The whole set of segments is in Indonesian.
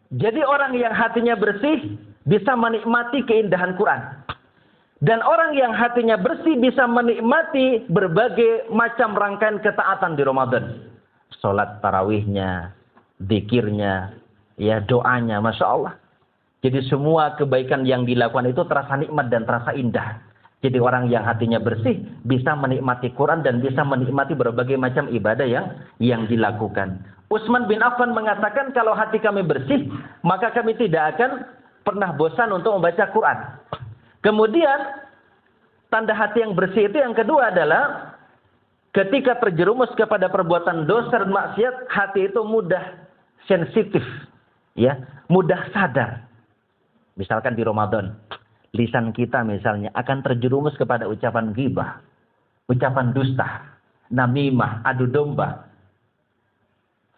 Jadi orang yang hatinya bersih bisa menikmati keindahan Quran. Dan orang yang hatinya bersih bisa menikmati berbagai macam rangkaian ketaatan di Ramadan. Salat tarawihnya, zikirnya, ya doanya, Masya Allah. Jadi semua kebaikan yang dilakukan itu terasa nikmat dan terasa indah. Jadi orang yang hatinya bersih bisa menikmati Quran dan bisa menikmati berbagai macam ibadah yang dilakukan. Utsman bin Affan mengatakan kalau hati kami bersih, maka kami tidak akan pernah bosan untuk membaca Quran. Kemudian tanda hati yang bersih itu yang kedua adalah ketika terjerumus kepada perbuatan dosa dan maksiat, hati itu mudah sensitif, ya, mudah sadar. Misalkan di Ramadan, lisan kita misalnya akan terjerumus kepada ucapan ghibah, ucapan dusta, namimah, adu domba,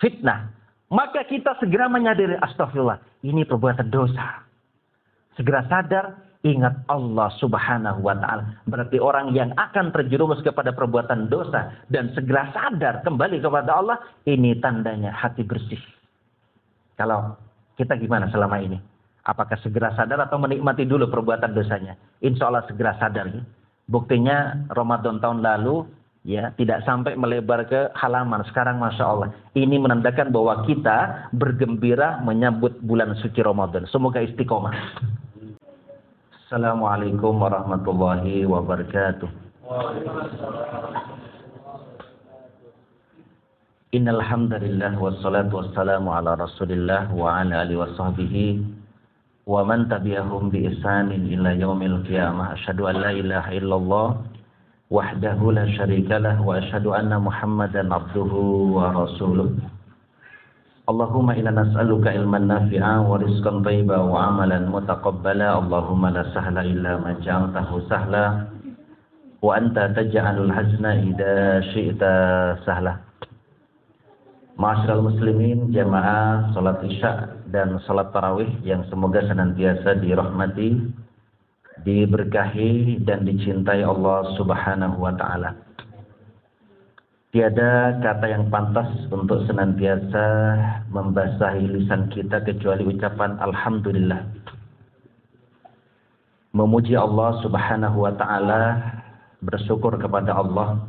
fitnah. Maka kita segera menyadari, astagfirullah, ini perbuatan dosa. Segera sadar, ingat Allah Subhanahu wa ta'ala. Berarti orang yang akan terjerumus kepada perbuatan dosa dan segera sadar kembali kepada Allah, ini tandanya hati bersih. Kalau kita gimana selama ini? Apakah segera sadar atau menikmati dulu perbuatan dosanya? Insya Allah segera sadar. Ya. Buktinya Ramadan tahun lalu ya tidak sampai melebar ke halaman. Sekarang Masya Allah. Ini menandakan bahwa kita bergembira menyambut bulan suci Ramadan. Semoga istiqomah. Assalamualaikum warahmatullahi wabarakatuh. Innal hamdalillah wassalatu wassalamu ala Rasulillah wa ala alihi washabbihi wa man tabi'ahum bi ihsanin ila yaumil qiyamah. Asyhadu an la ilaha illallah wahdahu la syarikalah wa asyhadu anna Muhammadan abduhu wa rasuluh. Allahumma inna nas'aluka ilman nafi'a wa rizqan thayyiban wa amalan mutaqabbala. Allahumma la sahla illa ma ja'altahu sahla wa anta taj'alul hazna idza syi'ta sahla. Ma'asyiral muslimin, jamaah salat Isya dan salat tarawih yang semoga senantiasa dirahmati, diberkahi dan dicintai Allah Subhanahu wa taala. Tiada kata yang pantas untuk senantiasa membasahi lisan kita kecuali ucapan alhamdulillah. Memuji Allah Subhanahu wa taala, bersyukur kepada Allah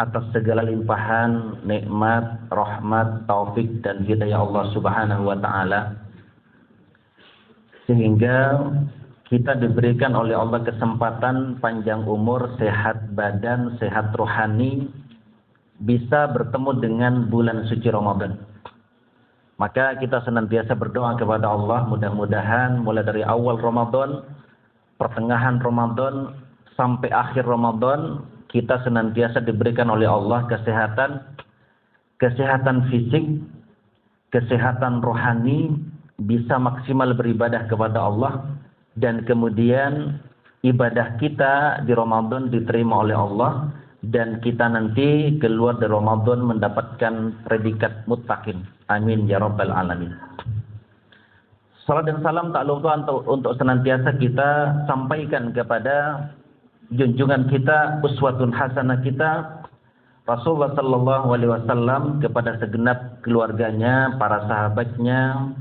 atas segala limpahan nikmat, rahmat, taufik dan hidayah Allah Subhanahu wa taala, sehingga kita diberikan oleh Allah kesempatan panjang umur, sehat badan, sehat rohani, bisa bertemu dengan bulan suci Ramadan. Maka kita senantiasa berdoa kepada Allah, mudah-mudahan mulai dari awal Ramadan, pertengahan Ramadan sampai akhir Ramadan, kita senantiasa diberikan oleh Allah kesehatan fisik, kesehatan rohani, bisa maksimal beribadah kepada Allah, dan kemudian ibadah kita di Ramadan diterima oleh Allah, dan kita nanti keluar dari Ramadan mendapatkan predikat muttaqin. Amin ya rabbal alamin. Salam dan salam tak lupa untuk senantiasa kita sampaikan kepada junjungan kita, uswatun hasanah kita, Rasulullah sallallahu alaihi wasallam, kepada segenap keluarganya, para sahabatnya,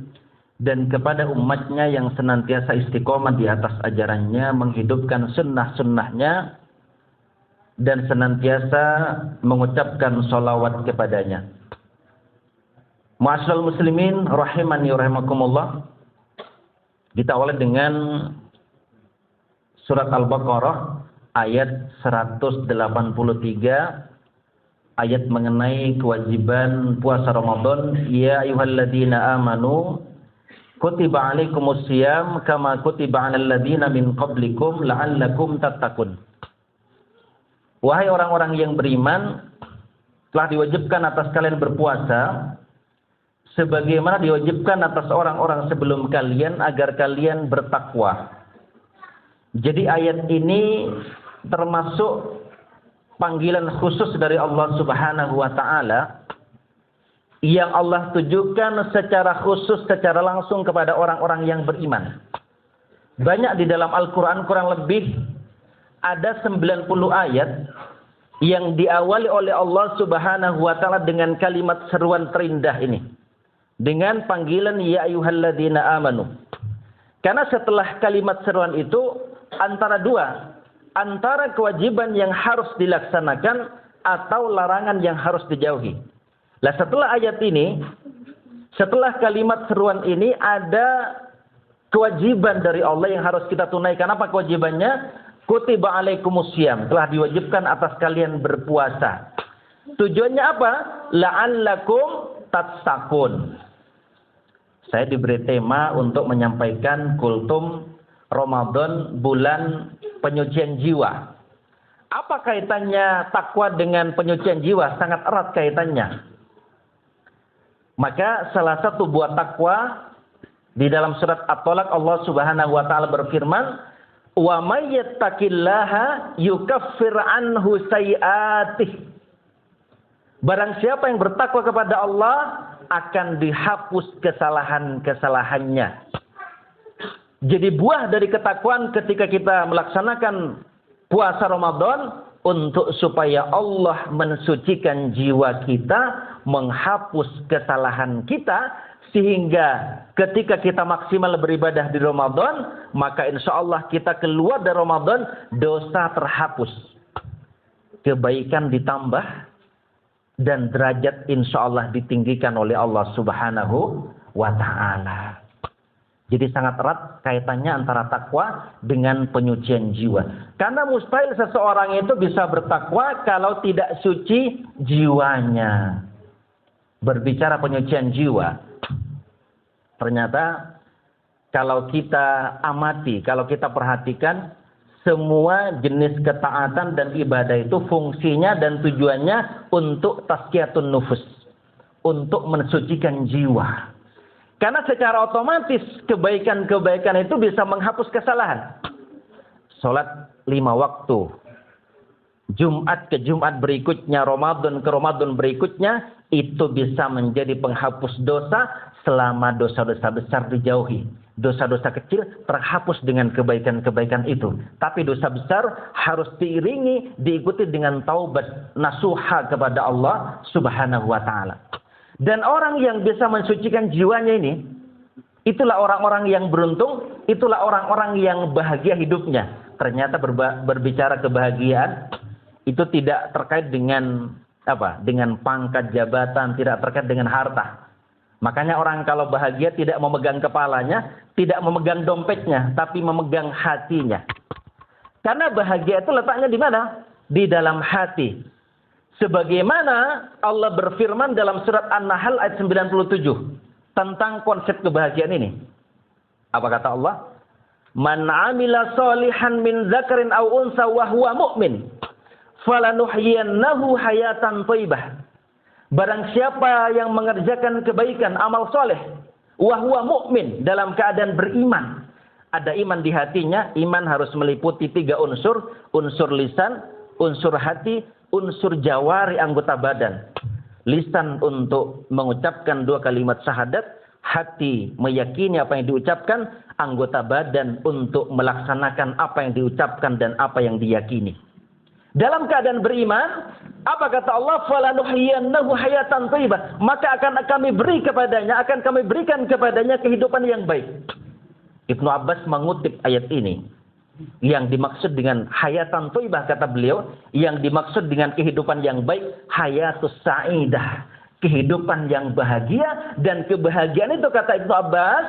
dan kepada umatnya yang senantiasa istiqomah di atas ajarannya, menghidupkan sunnah-sunnahnya, dan senantiasa mengucapkan sholawat kepadanya. Ma'asyiral muslimin, rahimani rahimakumullah. Kita awali dengan surat Al-Baqarah ayat 183, ayat mengenai kewajiban puasa Ramadan. Ya ayyuhalladzina amanu kutiba alaikumusiyam kama kutiba alal ladzina min qablikum la'allakum tattaqun. Wahai orang-orang yang beriman, telah diwajibkan atas kalian berpuasa sebagaimana diwajibkan atas orang-orang sebelum kalian agar kalian bertakwa. Jadi ayat ini termasuk panggilan khusus dari Allah Subhanahu wa taala yang Allah tujukan secara khusus, secara langsung kepada orang-orang yang beriman. Banyak di dalam Al-Qur'an, kurang lebih ada 90 ayat yang diawali oleh Allah Subhanahu wa taala dengan kalimat seruan terindah ini. dengan panggilan ya ayyuhalladzina amanu. Karena setelah kalimat seruan itu antara dua, antara kewajiban yang harus dilaksanakan atau larangan yang harus dijauhi. Lah setelah ayat ini, setelah kalimat seruan ini ada kewajiban dari Allah yang harus kita tunaikan. Apa kewajibannya? Kutiba alaikumusiyam, telah diwajibkan atas kalian berpuasa. Tujuannya apa? La'allakum tattaqun. Saya diberi tema untuk menyampaikan kultum Ramadan, bulan penyucian jiwa. Apa kaitannya takwa dengan penyucian jiwa? Sangat erat kaitannya. Maka salah satu buah takwa di dalam surat At-Tolak Allah Subhanahu wa taala berfirman, "Wa may yattaqillaha yukaffir anhu sayi'atihi." Barang siapa yang bertakwa kepada Allah akan dihapus kesalahan-kesalahannya. Jadi buah dari ketakwaan ketika kita melaksanakan puasa Ramadan untuk supaya Allah mensucikan jiwa kita, menghapus kesalahan kita, sehingga ketika kita maksimal beribadah di Ramadan, maka insya Allah kita keluar dari Ramadan, dosa terhapus, kebaikan ditambah, dan derajat insya Allah ditinggikan oleh Allah Subhanahu wa ta'ala. Jadi sangat erat kaitannya antara takwa dengan penyucian jiwa. Karena mustahil seseorang itu bisa bertakwa kalau tidak suci jiwanya. Berbicara penyucian jiwa, ternyata kalau kita amati, kalau kita perhatikan, semua jenis ketaatan dan ibadah itu fungsinya dan tujuannya untuk tazkiyatun nufus, untuk mensucikan jiwa. Karena secara otomatis kebaikan-kebaikan itu bisa menghapus kesalahan. Salat 5 waktu, Jumat ke Jumat berikutnya, Ramadan ke Ramadan berikutnya, itu bisa menjadi penghapus dosa selama dosa-dosa besar dijauhi. Dosa-dosa kecil terhapus dengan kebaikan-kebaikan itu. Tapi dosa besar harus diiringi, diikuti dengan taubat nasuha kepada Allah Subhanahu wa ta'ala. Dan orang yang bisa mensucikan jiwanya ini, itulah orang-orang yang beruntung, itulah orang-orang yang bahagia hidupnya. Ternyata berbicara kebahagiaan, itu tidak terkait dengan dengan pangkat jabatan, tidak terkait dengan harta. Makanya orang kalau bahagia tidak memegang kepalanya, tidak memegang dompetnya, tapi memegang hatinya. Karena bahagia itu letaknya di mana? Di dalam hati. Sebagaimana Allah berfirman dalam surat An-Nahl ayat 97 tentang konsep kebahagiaan ini. Apa kata Allah? Man 'amila shalihan min dzakarin aw unsa wa huwa mu'min falanuhyiyannahu hayatan thayyibah. Barang siapa yang mengerjakan kebaikan, amal soleh, wahwa mu'min, dalam keadaan beriman. Ada iman di hatinya, iman harus meliputi 3 unsur, unsur lisan, unsur hati, unsur jawari anggota badan. Lisan untuk mengucapkan 2 kalimat syahadat, hati meyakini apa yang diucapkan, anggota badan untuk melaksanakan apa yang diucapkan dan apa yang diyakini. Dalam keadaan beriman, apa kata Allah? Falanuhyiyannahu hayatan thayyibah. Maka akan kami berikan kepadanya kehidupan yang baik. Ibnu Abbas mengutip ayat ini. Yang dimaksud dengan hayatan thayyibah, kata beliau, yang dimaksud dengan kehidupan yang baik, hayatus sa'idah, kehidupan yang bahagia. Dan kebahagiaan itu, kata Ibnu Abbas,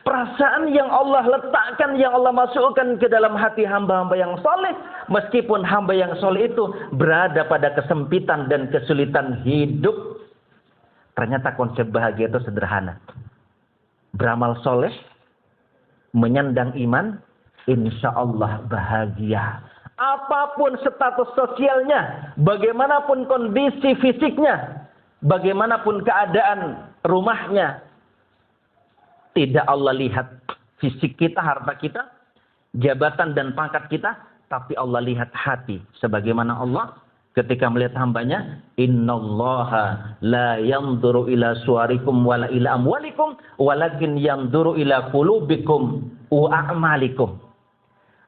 perasaan yang Allah letakkan, yang Allah masukkan ke dalam hati hamba-hamba yang soleh. Meskipun hamba yang soleh itu berada pada kesempitan dan kesulitan hidup. Ternyata konsep bahagia itu sederhana. Beramal soleh, menyandang iman, insya Allah bahagia. Apapun status sosialnya, bagaimanapun kondisi fisiknya, bagaimanapun keadaan rumahnya, tidak Allah lihat fisik kita, harta kita, jabatan dan pangkat kita, tapi Allah lihat hati. Sebagaimana Allah ketika melihat hambanya, innallaha la yanzuru ila suwarikum wala ila amwalikum walakin yanzuru ila qulubikum wa a'malikum.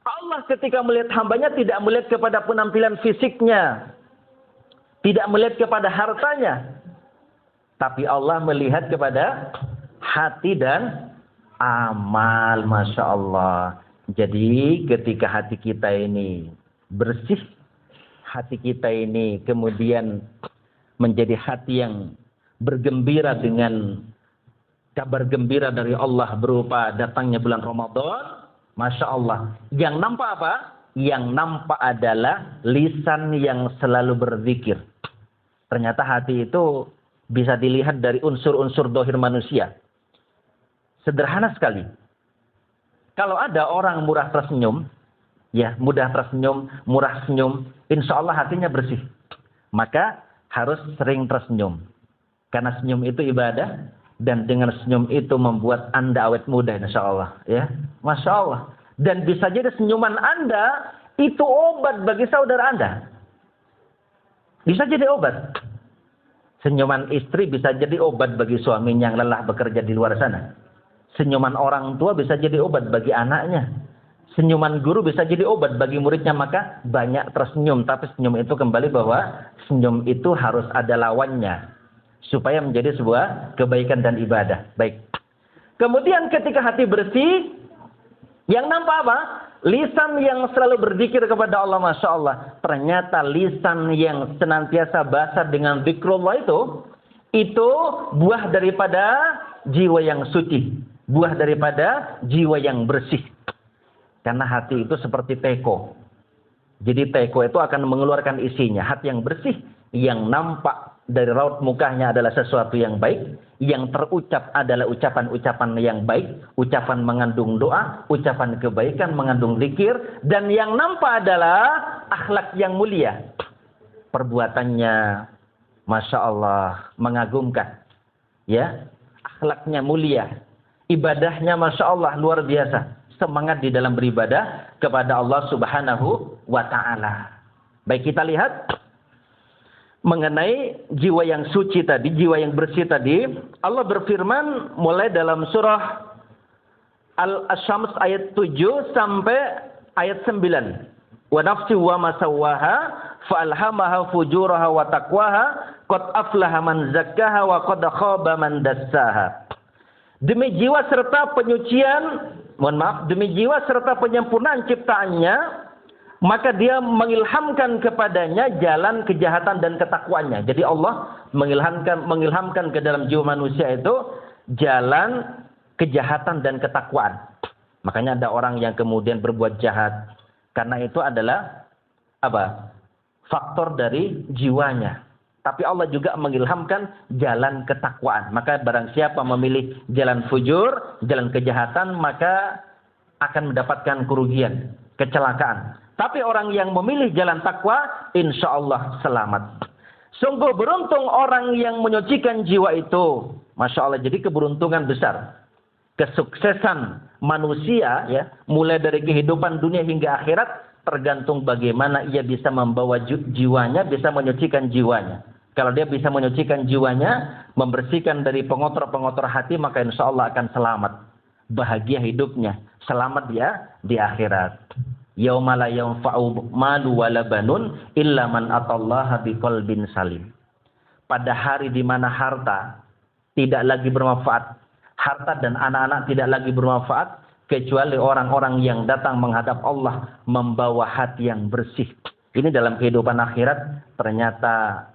Allah ketika melihat hambanya tidak melihat kepada penampilan fisiknya, tidak melihat kepada hartanya, Tapi Allah melihat kepada hati dan amal. Masya Allah. Jadi ketika hati kita ini bersih, hati kita ini kemudian menjadi hati yang bergembira dengan kabar gembira dari Allah berupa datangnya bulan Ramadan. Masya Allah. Yang nampak apa? Yang nampak adalah lisan yang selalu berzikir. Ternyata hati itu bisa dilihat dari unsur-unsur dohir manusia. Sederhana sekali. Kalau ada orang murah tersenyum, ya mudah tersenyum, murah senyum, insya Allah hatinya bersih. Maka harus sering tersenyum. Karena senyum itu ibadah, dan dengan senyum itu membuat Anda awet muda, insya Allah. Ya, Masya Allah. Dan bisa jadi senyuman Anda itu obat bagi saudara Anda. Bisa jadi obat. Senyuman istri bisa jadi obat bagi suaminya yang lelah bekerja di luar sana. Senyuman orang tua bisa jadi obat bagi anaknya. Senyuman guru bisa jadi obat bagi muridnya. Maka banyak tersenyum. Tapi senyum itu kembali bahwa senyum itu harus ada lawannya. Supaya menjadi sebuah kebaikan dan ibadah. Baik. Kemudian ketika hati bersih. Yang nampak apa? Lisan yang selalu berzikir kepada Allah. Masya Allah. Ternyata lisan yang senantiasa basah dengan zikrullah itu buah daripada jiwa yang suci. Buah daripada jiwa yang bersih. Karena hati itu seperti teko. Jadi teko itu akan mengeluarkan isinya. Hati yang bersih, yang nampak dari raut mukanya adalah sesuatu yang baik. Yang terucap adalah ucapan-ucapan yang baik. Ucapan mengandung doa, ucapan kebaikan, mengandung zikir. Dan yang nampak adalah akhlak yang mulia. Perbuatannya, Masya Allah, mengagumkan. Ya, akhlaknya mulia. Ibadahnya Masya Allah luar biasa. Semangat di dalam beribadah kepada Allah Subhanahu wa Ta'ala. Baik, kita lihat mengenai jiwa yang suci tadi, jiwa yang bersih tadi. Allah berfirman mulai dalam surah Al-Asyams ayat 7 sampai ayat 9. Wa nafsi wa ma sawwaha fa'alhamaha fujuraha wa taqwaha qad aflaha man zakkaha wa qad khaba man dassaha. Demi jiwa serta penyucian, demi jiwa serta penyempurnaan ciptaannya, maka dia mengilhamkan kepadanya jalan kejahatan dan ketakwaannya. Jadi Allah mengilhamkan ke dalam jiwa manusia itu jalan kejahatan dan ketakwaan. Makanya ada orang yang kemudian berbuat jahat. Karena itu adalah apa? Faktor dari jiwanya. Tapi Allah juga mengilhamkan jalan ketakwaan. Maka barang siapa memilih jalan fujur, jalan kejahatan, maka akan mendapatkan kerugian, kecelakaan. Tapi orang yang memilih jalan takwa, insya Allah selamat. Sungguh beruntung orang yang menyucikan jiwa itu. Masya Allah, jadi keberuntungan besar. Kesuksesan manusia, ya, mulai dari kehidupan dunia hingga akhirat, tergantung bagaimana ia bisa membawa jiwanya, bisa menyucikan jiwanya. Kalau dia bisa menyucikan jiwanya, membersihkan dari pengotor-pengotor hati, maka insya Allah akan selamat. Bahagia hidupnya. Selamat dia di akhirat. Yauma la yanfa'u malu wala banun illa man atallaha biqalbin salim. Pada hari di mana harta tidak lagi bermanfaat. Harta dan anak-anak tidak lagi bermanfaat. Kecuali orang-orang yang datang menghadap Allah membawa hati yang bersih. Ini dalam kehidupan akhirat ternyata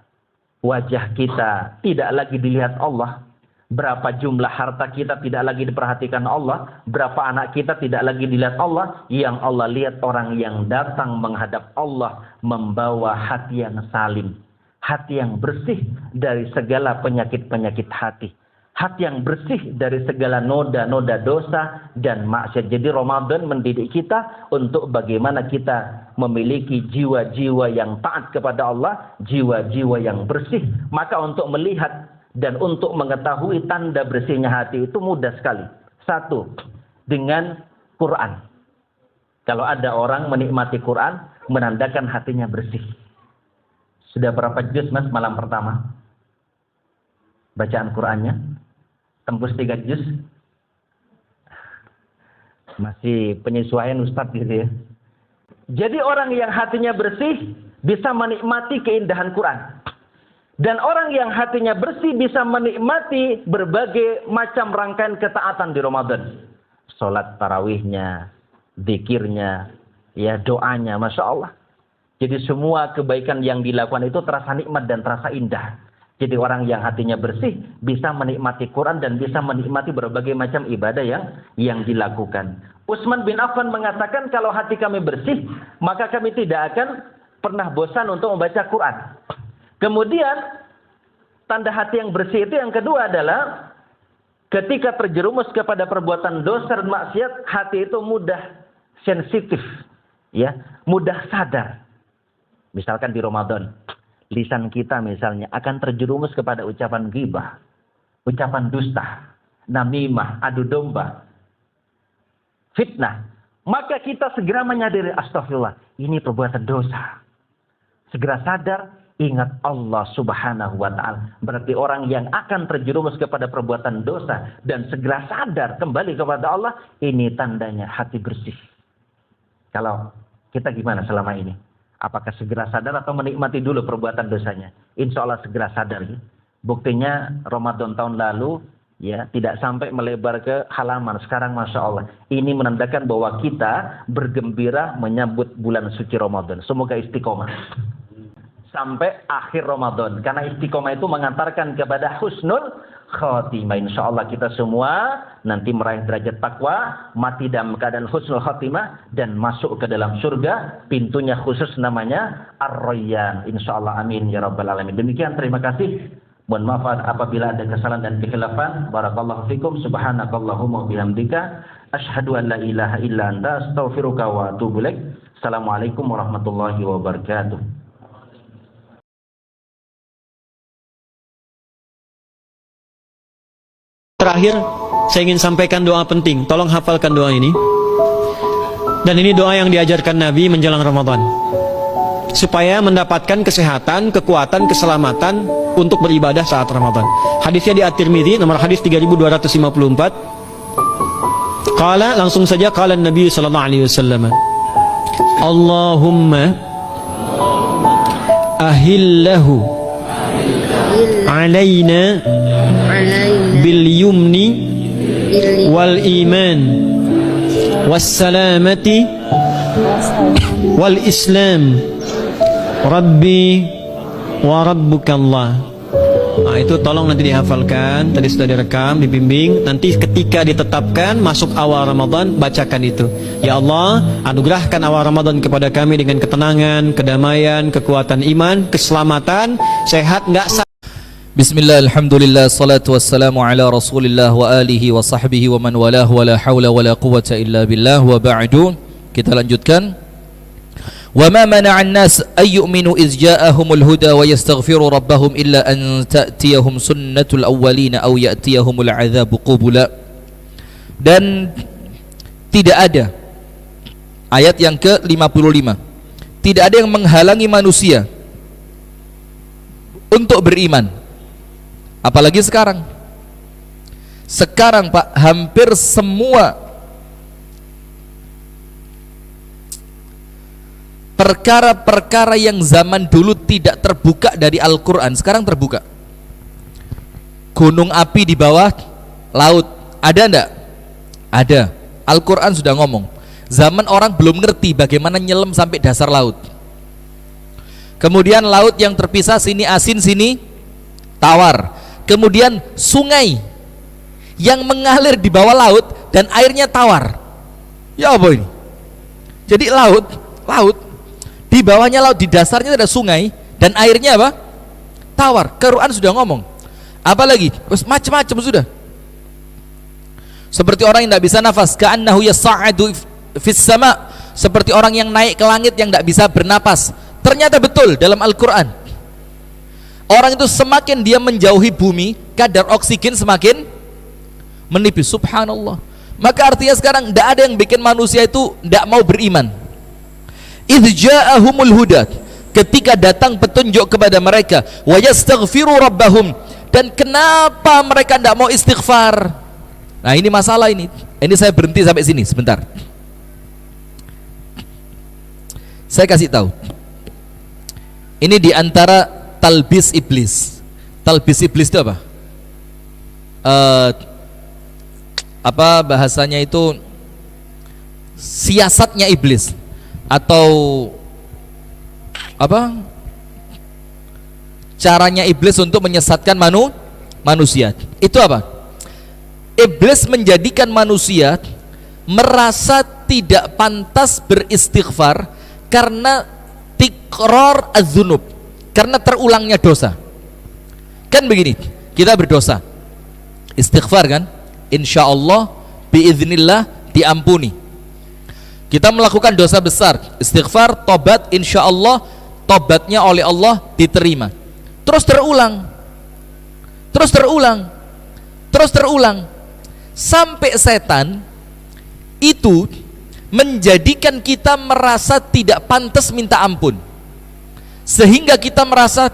wajah kita tidak lagi dilihat Allah. Berapa jumlah harta kita tidak lagi diperhatikan Allah. Berapa anak kita tidak lagi dilihat Allah. Yang Allah lihat orang yang datang menghadap Allah membawa hati yang salim. Hati yang bersih dari segala penyakit-penyakit hati. Hati yang bersih dari segala noda-noda dosa dan maksiat. Jadi Ramadan mendidik kita untuk bagaimana kita memiliki jiwa-jiwa yang taat kepada Allah, jiwa-jiwa yang bersih. Maka untuk melihat dan untuk mengetahui tanda bersihnya hati itu mudah sekali. Satu, dengan Quran. Kalau ada orang menikmati Quran, menandakan hatinya bersih. Sudah berapa juz mas malam pertama? Bacaan Qurannya? Tembus 3 juz? Masih penyesuaian Ustadz gitu ya. Jadi orang yang hatinya bersih bisa menikmati keindahan Quran. Dan orang yang hatinya bersih bisa menikmati berbagai macam rangkaian ketaatan di Ramadan. Salat tarawihnya, zikirnya, ya doanya, Masya Allah. Jadi semua kebaikan yang dilakukan itu terasa nikmat dan terasa indah. Jadi orang yang hatinya bersih bisa menikmati Quran dan bisa menikmati berbagai macam ibadah yang dilakukan. Utsman bin Affan mengatakan, kalau hati kami bersih, maka kami tidak akan pernah bosan untuk membaca Quran. Kemudian tanda hati yang bersih itu yang kedua adalah ketika terjerumus kepada perbuatan dosa dan maksiat, hati itu mudah sensitif, ya, mudah sadar. Misalkan di Ramadan, lisan kita misalnya akan terjerumus kepada ucapan ghibah, ucapan dusta, namimah, adu domba, fitnah. Maka kita segera menyadari, astagfirullah, ini perbuatan dosa. Segera sadar, ingat Allah Subhanahu wa ta'ala. Berarti orang yang akan terjerumus kepada perbuatan dosa dan segera sadar kembali kepada Allah, ini tandanya hati bersih. Kalau kita gimana selama ini? Apakah segera sadar atau menikmati dulu perbuatan dosanya? Insya Allah segera sadar. Ya. Buktinya Ramadan tahun lalu ya tidak sampai melebar ke halaman. Sekarang Masya Allah. Ini menandakan bahwa kita bergembira menyambut bulan suci Ramadan. Semoga istiqomah sampai akhir Ramadan. Karena istiqomah itu mengantarkan kepada husnul khotimah. Insya Allah kita semua nanti meraih derajat takwa, mati dalam keadaan husnul khotimah, dan masuk ke dalam surga. Pintunya khusus namanya Ar-Rayyan. Insya Allah, amin ya rabbal alamin. Demikian, terima kasih. Mohon maaf apabila ada kesalahan dan kekhilafan. Barakallahu fikum. Subhanakallahumma bihamdika asyhadu an la ilaha illa anta astaghfiruka wa atubu ilaik. Assalamualaikum warahmatullahi wabarakatuh. Terakhir, saya ingin sampaikan doa penting. Tolong hafalkan doa ini. Dan ini doa yang diajarkan Nabi menjelang Ramadan, supaya mendapatkan kesehatan, kekuatan, keselamatan untuk beribadah saat Ramadan. Hadisnya di At-Tirmidzi, nomor hadis 3254. Qala, langsung saja, qala Nabi sallallahu alaihi wasallam, Allahumma ahillahu alaina bil yumni wal iman was salamati wal islam rabbi wa rabbukallah. Nah, itu tolong nanti dihafalkan. Tadi sudah direkam, dibimbing. Nanti ketika ditetapkan masuk awal Ramadan, bacakan itu. Ya Allah, anugerahkan awal Ramadan kepada kami dengan ketenangan, kedamaian, kekuatan iman, keselamatan, sehat, enggak sakit. Bismillah, alhamdulillah, salatu wassalamu ala rasulillah wa alihi wa sahbihi wa man walah wa la hawla wa la quwwata illa billah wa ba'du. Kita lanjutkan. Wa ma mana'an nas ay yu'minu iz ja'ahumul huda wa yastaghfiru rabbahum illa an ta'tiyahum sunnatul awwalin aw ya'tiyahumul 'adzabu qubula. Dan tidak ada, ayat yang ke-55, tidak ada yang menghalangi manusia untuk beriman. Apalagi sekarang. Sekarang Pak, hampir semua perkara-perkara yang zaman dulu tidak terbuka dari Al-Quran, sekarang terbuka. Gunung api di bawah laut, ada enggak? Ada. Al-Quran sudah ngomong. Zaman orang belum ngerti bagaimana nyelam sampai dasar laut. Kemudian laut yang terpisah, sini asin, sini tawar. Kemudian sungai yang mengalir di bawah laut dan airnya tawar. Ya apa ini? Jadi laut di bawahnya laut, di dasarnya ada sungai dan airnya apa? Tawar. Quran sudah ngomong. Apalagi? Terus macam-macam sudah. Seperti orang yang tidak bisa nafas, ka'annahu yas'adu fis sama, seperti orang yang naik ke langit yang tidak bisa bernapas. Ternyata betul dalam Al-Quran. Orang itu semakin dia menjauhi bumi, kadar oksigen semakin menipis. Subhanallah. Maka artinya sekarang tidak ada yang bikin manusia itu tidak mau beriman. Idz ja'ahumul huda, ketika datang petunjuk kepada mereka, wa yastaghfiru rabbahum, dan kenapa mereka tidak mau istighfar? Nah, ini masalah ini. Ini saya berhenti sampai sini sebentar. Saya kasih tahu. Ini di antara talbis iblis. Talbis iblis itu apa? Apa bahasanya itu, siasatnya iblis atau apa caranya iblis untuk menyesatkan manusia. Itu apa? Iblis menjadikan manusia merasa tidak pantas beristighfar karena tikror az-dzunub, karena terulangnya dosa. Kan begini, kita berdosa, istighfar kan, insya Allah biiznillah diampuni. Kita melakukan dosa besar, istighfar, tobat, insya Allah tobatnya oleh Allah diterima. Terus terulang, terus terulang, terus terulang, sampai setan itu menjadikan kita merasa tidak pantas minta ampun, sehingga kita merasa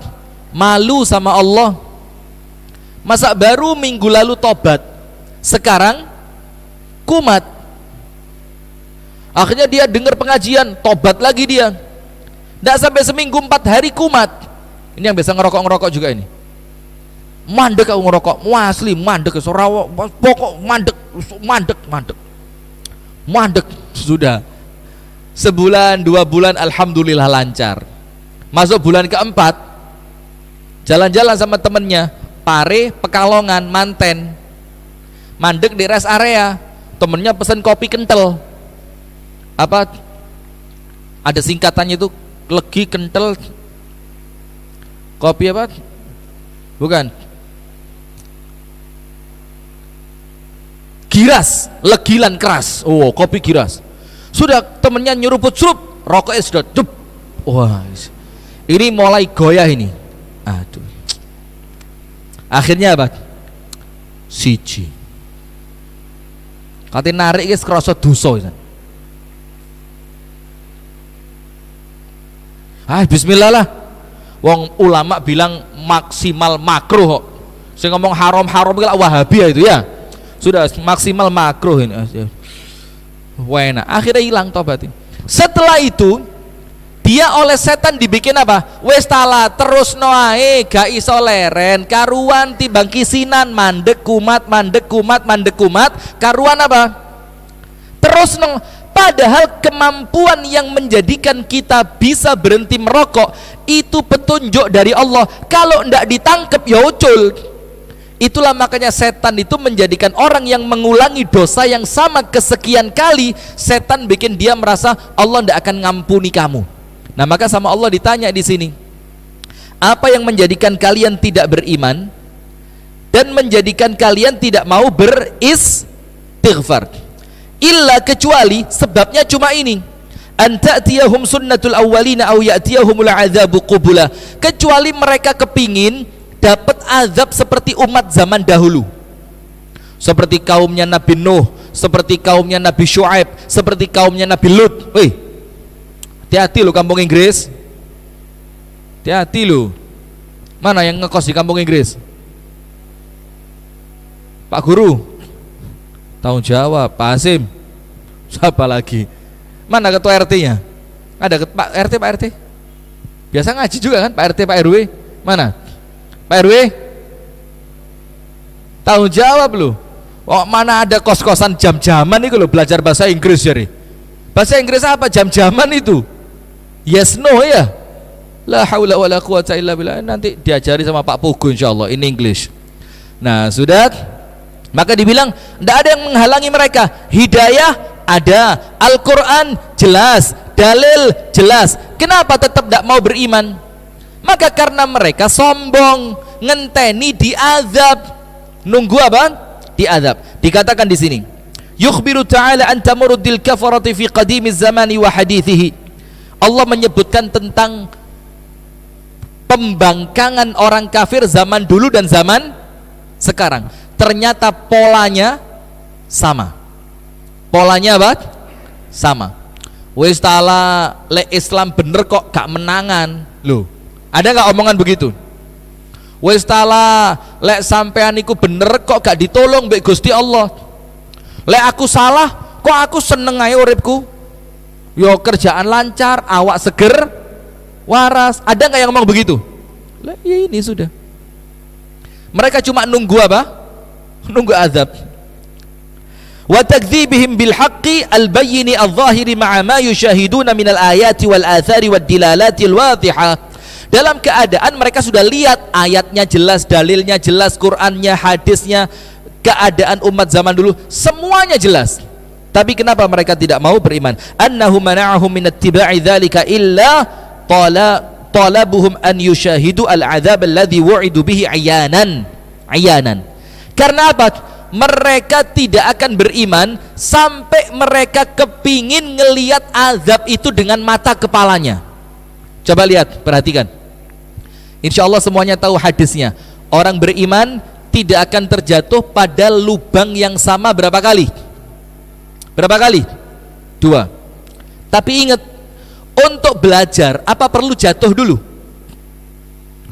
malu sama Allah. Masa baru minggu lalu tobat, sekarang kumat. Akhirnya dia dengar pengajian, tobat lagi dia. Tidak sampai seminggu 4 hari kumat. Ini yang biasa ngerokok-ngerokok juga ini. Mandek aku ngerokok, asli mandek, sorawo, pokok mandek, mandek. Sudah sebulan 2 bulan alhamdulillah lancar. Masuk bulan keempat, jalan-jalan sama temennya, Pare, Pekalongan, Manten, mandek di rest area, temennya pesen kopi kental. Apa ada singkatannya itu, legi kental, kopi apa? Bukan, giras, legilan keras. Oh, kopi giras. Sudah temennya nyeruput surup, rokoknya sudah dup. Wah, ini mulai goyah ini. Aduh. Akhirnya apa? Siji. Kate narik wis krasa dosa. Bismillah lah. Wong ulama bilang maksimal makruh kok. Saya ngomong haram-haram itu Wahabi itu ya. Sudah maksimal makruh ini. Wena. Akhirnya hilang tobatin. Setelah itu dia oleh setan dibikin apa? Wes tala terus noae gak iso leren, karuan timbang kisinan, mandek kumat, karuan apa? Terus nong. Padahal kemampuan yang menjadikan kita bisa berhenti merokok itu petunjuk dari Allah. Kalau ndak ditangkep ya ucul. Itulah makanya setan itu menjadikan orang yang mengulangi dosa yang sama kesekian kali, setan bikin dia merasa Allah ndak akan ngampuni kamu. Nah, maka sama Allah ditanya di sini, apa yang menjadikan kalian tidak beriman dan menjadikan kalian tidak mau beristighfar? Illa, kecuali sebabnya cuma ini, an ta'tiyahum sunnatul awwalina aw ya'tiyahumul adzabu qubula, kecuali mereka kepingin dapat azab seperti umat zaman dahulu, seperti kaumnya Nabi Nuh, seperti kaumnya Nabi Syuaib, seperti kaumnya Nabi Lut. Wih, hati-hati lo kampung Inggris, hati-hati lo. Mana yang ngekos di kampung Inggris? Pak Guru tanggung jawab, Pak Hasim, siapa lagi? Mana ketua RT-nya? Ada Pak RT, Pak RT biasa ngaji juga kan? Pak RT, Pak RW, mana? Pak RW tanggung jawab lu. Oh, mana ada kos-kosan jam-jaman itu lo belajar bahasa Inggris jadi. Bahasa Inggris apa jam-jaman itu? Yes no ya. La haula wala quwata illa billah. Nanti diajari sama Pak Pugu insyaallah in English. Nah, sudah. Maka dibilang tidak ada yang menghalangi mereka. Hidayah ada, Al-Quran jelas, dalil jelas. Kenapa tetap tidak mau beriman? Maka karena mereka sombong, ngenteni diazab. Nunggu apa? Diazab. Dikatakan di sini, yukhbiru ta'ala an tamuruddil kafarati fi qadimiz zamani wa hadithihi. Allah menyebutkan tentang pembangkangan orang kafir zaman dulu dan zaman sekarang. Ternyata polanya sama. Polanya apa? Sama. Wis ta'ala le Islam bener kok gak menangan. Loh, ada gak omongan begitu? Wis ta'ala le sampean iku bener kok gak ditolong mbek Gusti Allah. Le aku salah kok aku seneng ae uripku. Yo kerjaan lancar, awak seger, waras. Ada gak yang ngomong begitu? Lah, ya ini sudah. Mereka cuma nunggu apa? Nunggu azab. Wa takdzibihim bil haqqi al bayyin al zahiri ma'a ma yushahiduna min al ayati wal athari wad dilalati al wadhihah. Dalam keadaan mereka sudah lihat ayatnya jelas, dalilnya jelas, Qur'annya, hadisnya, keadaan umat zaman dulu semuanya jelas. Tapi kenapa mereka tidak mau beriman? Annahu mana'ahum min ittiba'i dzalika illa talabuhum an yushahidu al-'adzab alladhi wu'idu bihi ayanan. Karena apa? Mereka tidak akan beriman sampai mereka kepingin ngelihat azab itu dengan mata kepalanya. Coba lihat, perhatikan. Insya Allah semuanya tahu hadisnya. Orang beriman tidak akan terjatuh pada lubang yang sama berapa kali? Berapa kali? 2. Tapi ingat, untuk belajar apa perlu jatuh dulu?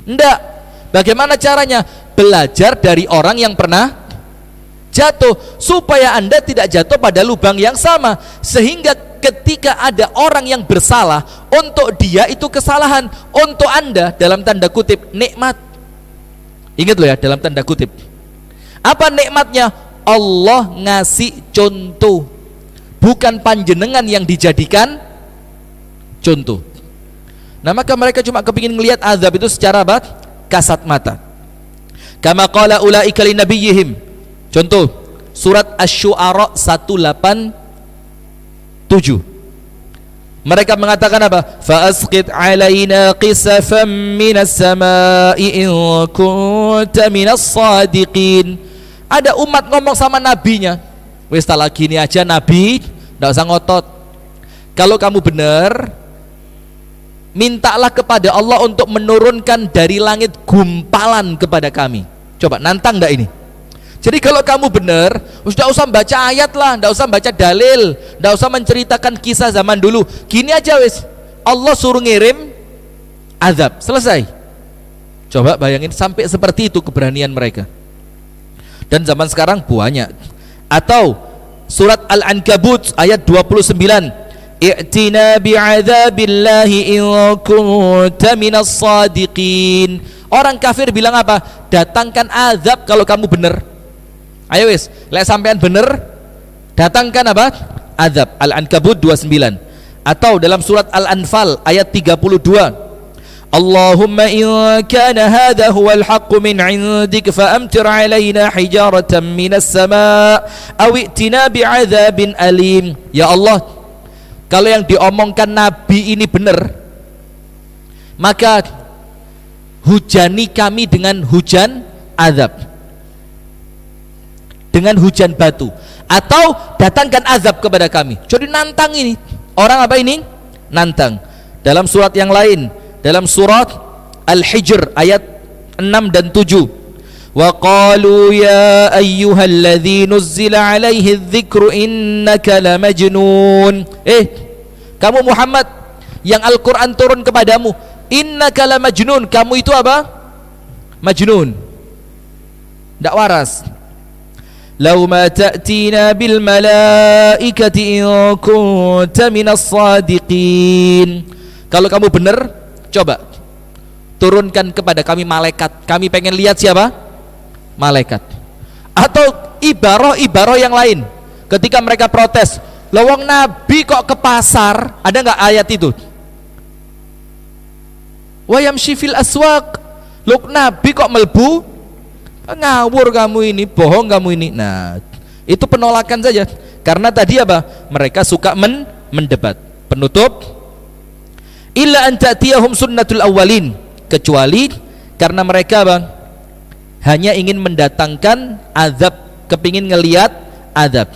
Enggak. Bagaimana caranya? Belajar dari orang yang pernah jatuh, supaya Anda tidak jatuh pada lubang yang sama, sehingga ketika ada orang yang bersalah, untuk dia itu kesalahan, untuk Anda dalam tanda kutip nikmat. Ingat loh ya, dalam tanda kutip. Apa nikmatnya? Allah ngasih contoh, bukan panjenengan yang dijadikan contoh. Nah, maka mereka cuma kepingin melihat azab itu secara kasat mata. Kama qala ulaika li nabiyihim. Contoh, surat Asy-Syu'ara 187. Mereka mengatakan apa? Fa asqit 'alaina qisafan minas samaa'i in kunta minas shadiqin. Ada umat ngomong sama nabinya, wis tak lagi ini aja nabi, enggak usah ngotot. Kalau kamu benar, mintalah kepada Allah untuk menurunkan dari langit gumpalan kepada kami. Coba nantang enggak ini? Jadi kalau kamu benar, tidak usah baca ayat lah, tidak usah baca dalil, tidak usah menceritakan kisah zaman dulu. Gini aja wis, Allah suruh ngirim azab, selesai. Coba bayangin sampai seperti itu keberanian mereka. Dan zaman sekarang banyak. Atau surat Al-Ankabut ayat 29. I'tina bi'adzabillahi in kunta minas shadiqin. Orang kafir bilang apa? Datangkan azab kalau kamu benar. Ayo wis, lek sampean bener, datangkan apa? Azab. Al-Ankabut 29. Atau dalam surat Al-Anfal ayat 32. Allahumma in kana hadha huwal haqqu min 'indik fa amtir 'alaina hijaratan minas sama' aw i'tina bi'adzabin alim. Ya Allah, kalau yang diomongkan nabi ini benar, maka hujani kami dengan hujan azab, dengan hujan batu, atau datangkan azab kepada kami. Jadi nantang ini. Orang apa ini? Nantang. Dalam surat yang lain, dalam surat Al-Hijr ayat 6 dan 7. Wa qalu ya ayyuhalladzi nuzzila alaihi dzikru innaka lamajnun. Kamu Muhammad yang Al-Qur'an turun kepadamu, innaka lamajnun, kamu itu apa? Majnun. Enggak waras. Lau ma ta'tina bil malaikati in kunta minas shadiqin. Kalau kamu benar, coba turunkan kepada kami malaikat. Kami pengen lihat siapa? Malaikat. Atau ibarah yang lain. Ketika mereka protes, lawang nabi kok ke pasar? Ada nggak ayat itu? Wa yamshi fil aswaq. Luk nabi kok melbu? Ngawur kamu ini, bohong kamu ini. Nah, itu penolakan saja. Karena tadi apa? Mereka suka mendebat. Penutup, illa an ta'tiyahum sunnatul awwalin, kecuali karena mereka bang hanya ingin mendatangkan azab, kepingin ngelihat azab.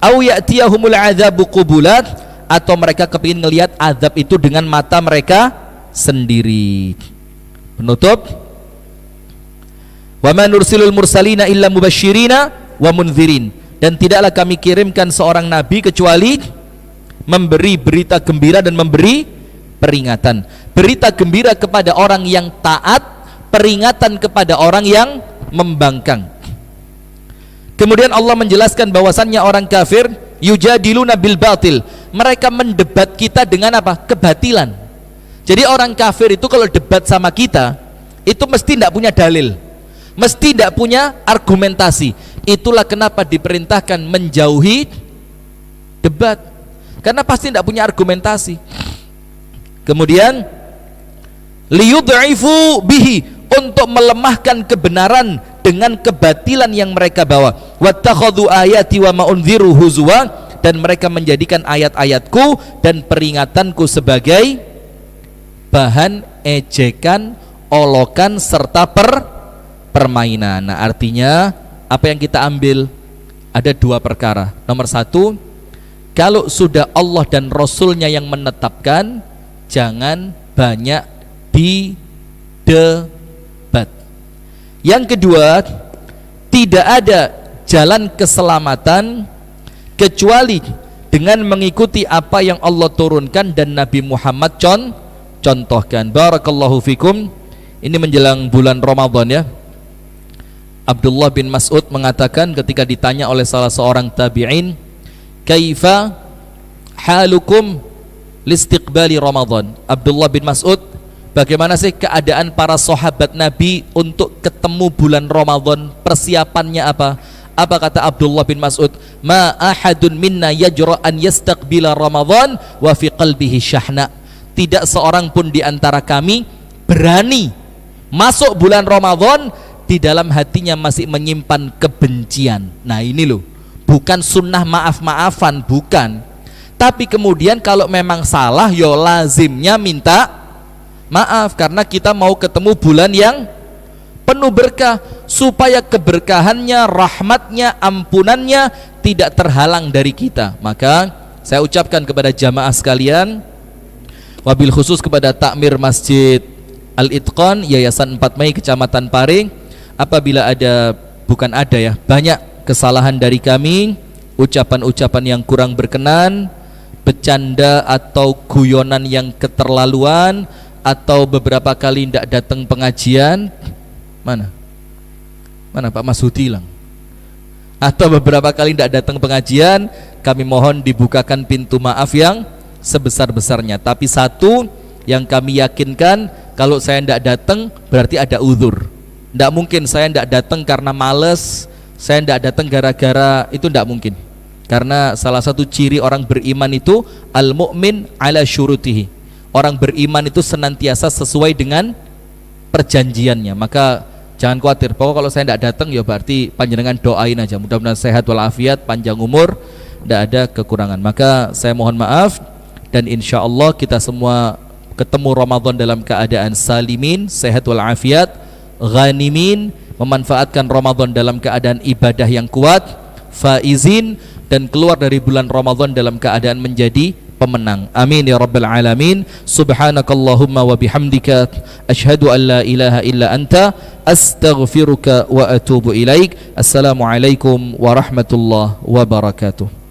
Au ya'tiyahumul azabu qubulat, atau mereka kepingin ngelihat azab itu dengan mata mereka sendiri. Penutup, wa ma nursilul mursalina illa mubasysyirina wa mundzirin, dan tidaklah kami kirimkan seorang nabi kecuali memberi berita gembira dan memberi peringatan. Berita gembira kepada orang yang taat, peringatan kepada orang yang membangkang. Kemudian Allah menjelaskan bahwasannya orang kafir yujadiluna bil batil, mereka mendebat kita dengan apa? Kebatilan. Jadi orang kafir itu kalau debat sama kita, itu mesti tidak punya dalil, mesti tidak punya argumentasi. Itulah kenapa diperintahkan menjauhi debat, karena pasti tidak punya argumentasi. Kemudian liyud'ifu bihi, untuk melemahkan kebenaran dengan kebatilan yang mereka bawa. Wattakhadhu ayati wa ma unziru huzwa, dan mereka menjadikan ayat-ayatku dan peringatanku sebagai bahan ejekan, olokan, serta permainan. Nah, artinya apa yang kita ambil? Ada dua perkara. Nomor satu, kalau sudah Allah dan Rasulnya yang menetapkan, jangan banyak didebat. Yang kedua, tidak ada jalan keselamatan kecuali dengan mengikuti apa yang Allah turunkan dan Nabi Muhammad contohkan. Barakallahu fikum. Ini menjelang bulan Ramadan ya. Abdullah bin Mas'ud mengatakan ketika ditanya oleh salah seorang tabi'in, kaifa halukum listiqbali Ramadan? Abdullah bin Mas'ud, bagaimana sih keadaan para sahabat Nabi untuk ketemu bulan Ramadan? Persiapannya apa? Apa kata Abdullah bin Mas'ud? Ma ahadun minna yajra an yastaqbila Ramadan wa fi qalbihi syahna. Tidak seorang pun di antara kami berani masuk bulan Ramadan di dalam hatinya masih menyimpan kebencian. Nah ini loh, bukan sunnah maaf-maafan, bukan. Tapi kemudian kalau memang salah, yo lazimnya minta maaf, karena kita mau ketemu bulan yang penuh berkah, supaya keberkahannya, rahmatnya, ampunannya tidak terhalang dari kita. Maka saya ucapkan kepada jamaah sekalian, wabil khusus kepada takmir Masjid Al-Itqan Yayasan 4 Mei Kecamatan Paring, apabila ada, bukan ada ya, banyak kesalahan dari kami, ucapan-ucapan yang kurang berkenan, bercanda atau guyonan yang keterlaluan, atau beberapa kali tidak datang pengajian. Mana Pak Mas Hudi hilang? Atau beberapa kali tidak datang pengajian, kami mohon dibukakan pintu maaf yang sebesar-besarnya. Tapi satu yang kami yakinkan, kalau saya tidak datang berarti ada uzur. Tidak mungkin saya tidak datang karena males, saya tidak datang gara-gara itu, tidak mungkin. Karena salah satu ciri orang beriman itu al-mu'min ala syurutihi. Orang beriman itu senantiasa sesuai dengan perjanjiannya. Maka jangan khawatir, pokoknya kalau saya tidak datang ya berarti panjenengan doain aja, mudah-mudahan sehat walafiat, panjang umur, tidak ada kekurangan. Maka saya mohon maaf, dan insya Allah kita semua ketemu Ramadan dalam keadaan salimin, sehat walafiat, ghanimin, memanfaatkan Ramadan dalam keadaan ibadah yang kuat, faizin, dan keluar dari bulan Ramadan dalam keadaan menjadi pemenang. Amin ya rabbal alamin. Subhanakallahumma wa bihamdika asyhadu an la ilaha illa anta astaghfiruka wa atubu ilaik. Assalamualaikum warahmatullahi wabarakatuh.